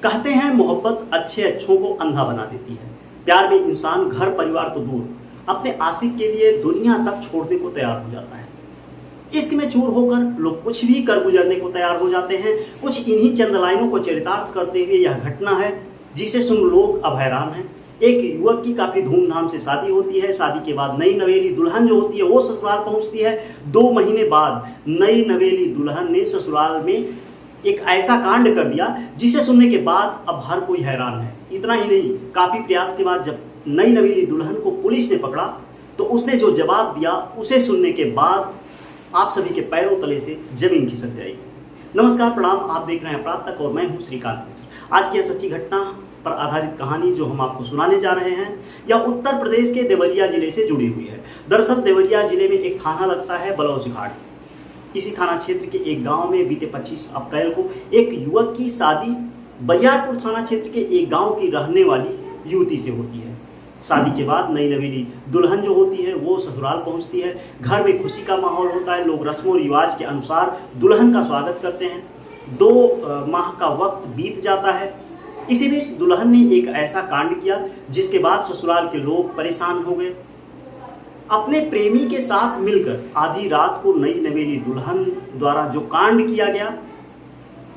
कहते हैं मोहब्बत अच्छे अच्छों को अंधा बना देती है। प्यार में इंसान घर परिवार तो दूर अपने आशिक के लिए दुनिया तक छोड़ने को तैयार हो जाता है। इश्क में चूर होकर लोग कुछ भी कर गुजरने को तैयार हो जाते हैं। कुछ इन्हीं चंद लाइनों को चरितार्थ करते हुए यह घटना है जिसे सुन लोग अब हैरान हैं। एक युवक की काफ़ी धूमधाम से शादी होती है। शादी के बाद नई नवेली दुल्हन जो होती है वो ससुराल पहुंचती है। 2 महीने बाद नई नवेली दुल्हन ने ससुराल में एक ऐसा कांड कर दिया जिसे सुनने के बाद अब हर कोई हैरान है। इतना ही नहीं, काफ़ी प्रयास के बाद जब नई नवेली दुल्हन को पुलिस ने पकड़ा तो उसने जो जवाब दिया उसे सुनने के बाद आप सभी के पैरों तले से जमीन खिसक जाएगी। नमस्कार, प्रणाम, आप देख रहे हैं अपराध तक और मैं हूं श्रीकांत मिश्र। आज की यह सच्ची घटना पर आधारित कहानी जो हम आपको सुनाने जा रहे हैं यह उत्तर प्रदेश के देवरिया जिले से जुड़ी हुई है। दरअसल देवरिया जिले में एक थाना लगता है बलौज घाट। इसी थाना क्षेत्र के एक गांव में बीते 25 अप्रैल को एक युवक की शादी बरियारपुर थाना क्षेत्र के एक गांव की रहने वाली युवती से होती है। शादी के बाद नई नवेली दुल्हन जो होती है वो ससुराल पहुंचती है। घर में खुशी का माहौल होता है। लोग रस्मों रिवाज के अनुसार दुल्हन का स्वागत करते हैं। 2 माह का वक्त बीत जाता है। इसी बीच दुल्हन ने एक ऐसा कांड किया जिसके बाद ससुराल के लोग परेशान हो गए। अपने प्रेमी के साथ मिलकर आधी रात को नई नवेली दुल्हन द्वारा जो कांड किया गया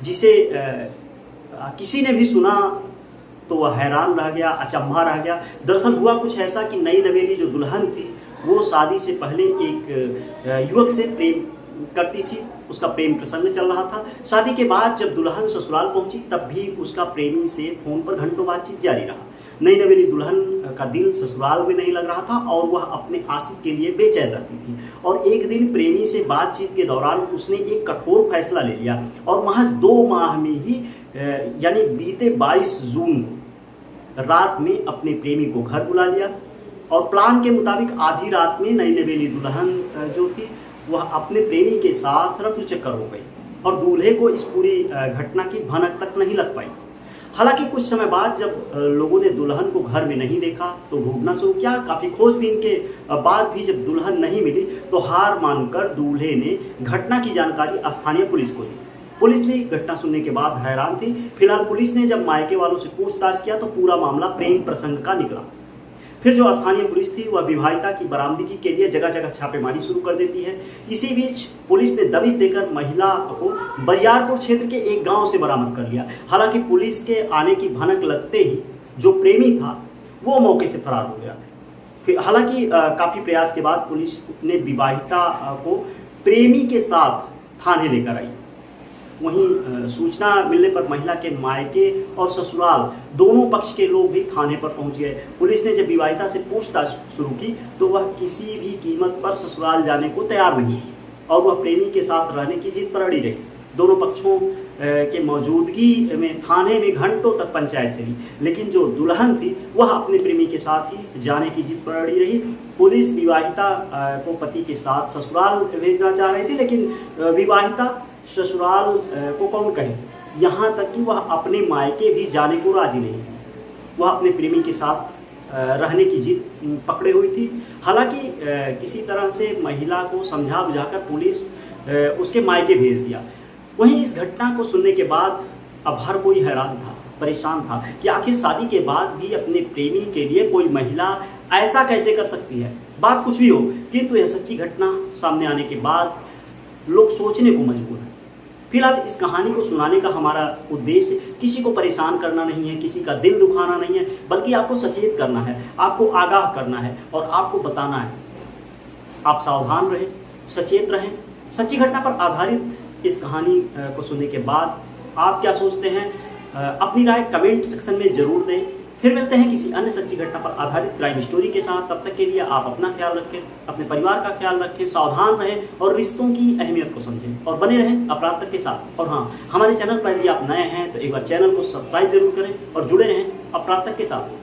जिसे किसी ने भी सुना तो वह हैरान रह गया, अचंभा रह गया। दरअसल हुआ कुछ ऐसा कि नई नवेली जो दुल्हन थी वो शादी से पहले एक युवक से प्रेम करती थी। उसका प्रेम प्रसंग चल रहा था। शादी के बाद जब दुल्हन ससुराल पहुंची तब भी उसका प्रेमी से फोन पर घंटों बातचीत जारी रहा। नई नवेली दुल्हन का दिल ससुराल में नहीं लग रहा था और वह अपने आशिक के लिए बेचैन रहती थी। और एक दिन प्रेमी से बातचीत के दौरान उसने एक कठोर फैसला ले लिया और महज 2 माह में ही यानी बीते 22 जून रात में अपने प्रेमी को घर बुला लिया। और प्लान के मुताबिक आधी रात में नई नवेली दुल्हन जो थी वह अपने प्रेमी के साथ रफू चक्कर हो गई और दूल्हे को इस पूरी घटना की भनक तक नहीं लग पाई। हालांकि कुछ समय बाद जब लोगों ने दुल्हन को घर में नहीं देखा तो ढूंढना शुरू किया। काफ़ी खोजबीन के बाद भी जब दुल्हन नहीं मिली तो हार मानकर दूल्हे ने घटना की जानकारी स्थानीय पुलिस को दी। पुलिस भी घटना सुनने के बाद हैरान थी। फिलहाल पुलिस ने जब मायके वालों से पूछताछ किया तो पूरा मामला प्रेम प्रसंग का निकला। फिर जो स्थानीय पुलिस थी वह विवाहिता की बरामदगी के लिए जगह जगह छापेमारी शुरू कर देती है। इसी बीच पुलिस ने दबिश देकर महिला को बरियारपुर क्षेत्र के एक गांव से बरामद कर लिया। हालांकि पुलिस के आने की भनक लगते ही जो प्रेमी था वो मौके से फरार हो गया। फिर हालांकि काफ़ी प्रयास के बाद पुलिस ने विवाहिता को प्रेमी के साथ थाने लेकर आई। वहीं सूचना मिलने पर महिला के मायके और ससुराल दोनों पक्ष के लोग भी थाने पर पहुंच गए। पुलिस ने जब विवाहिता से पूछताछ शुरू की तो वह किसी भी कीमत पर ससुराल जाने को तैयार नहीं थी और वह प्रेमी के साथ रहने की जिद पर अड़ी रही। दोनों पक्षों के मौजूदगी में थाने में घंटों तक पंचायत चली, लेकिन जो दुल्हन थी वह अपने प्रेमी के साथ ही जाने की जिद पर अड़ी रही। पुलिस विवाहिता को पति के साथ ससुराल भेजना चाह रही थी, लेकिन विवाहिता ससुराल को कौन कहे, यहाँ तक कि वह अपने मायके भी जाने को राजी नहीं थी। वह अपने प्रेमी के साथ रहने की जिद पकड़े हुई थी। हालांकि किसी तरह से महिला को समझा बुझाकर पुलिस उसके मायके भेज दिया। वहीं इस घटना को सुनने के बाद अब हर कोई हैरान था, परेशान था कि आखिर शादी के बाद भी अपने प्रेमी के लिए कोई महिला ऐसा कैसे कर सकती है। बात कुछ भी हो, किंतु यह सच्ची घटना सामने आने के बाद लोग सोचने को मजबूर हैं। फिलहाल इस कहानी को सुनाने का हमारा उद्देश्य किसी को परेशान करना नहीं है, किसी का दिल दुखाना नहीं है, बल्कि आपको सचेत करना है, आपको आगाह करना है और आपको बताना है। आप सावधान रहें, सचेत रहें। सच्ची घटना पर आधारित इस कहानी को सुनने के बाद आप क्या सोचते हैं, अपनी राय कमेंट सेक्शन में जरूर दें। फिर मिलते हैं किसी अन्य सच्ची घटना पर आधारित क्राइम स्टोरी के साथ। तब तक के लिए आप अपना ख्याल रखें, अपने परिवार का ख्याल रखें, सावधान रहें और रिश्तों की अहमियत को समझें और बने रहें अपराध तक के साथ। और हाँ, हमारे चैनल पर यदि आप नए हैं तो एक बार चैनल को सब्सक्राइब जरूर करें और जुड़े रहें अपराध तक के साथ।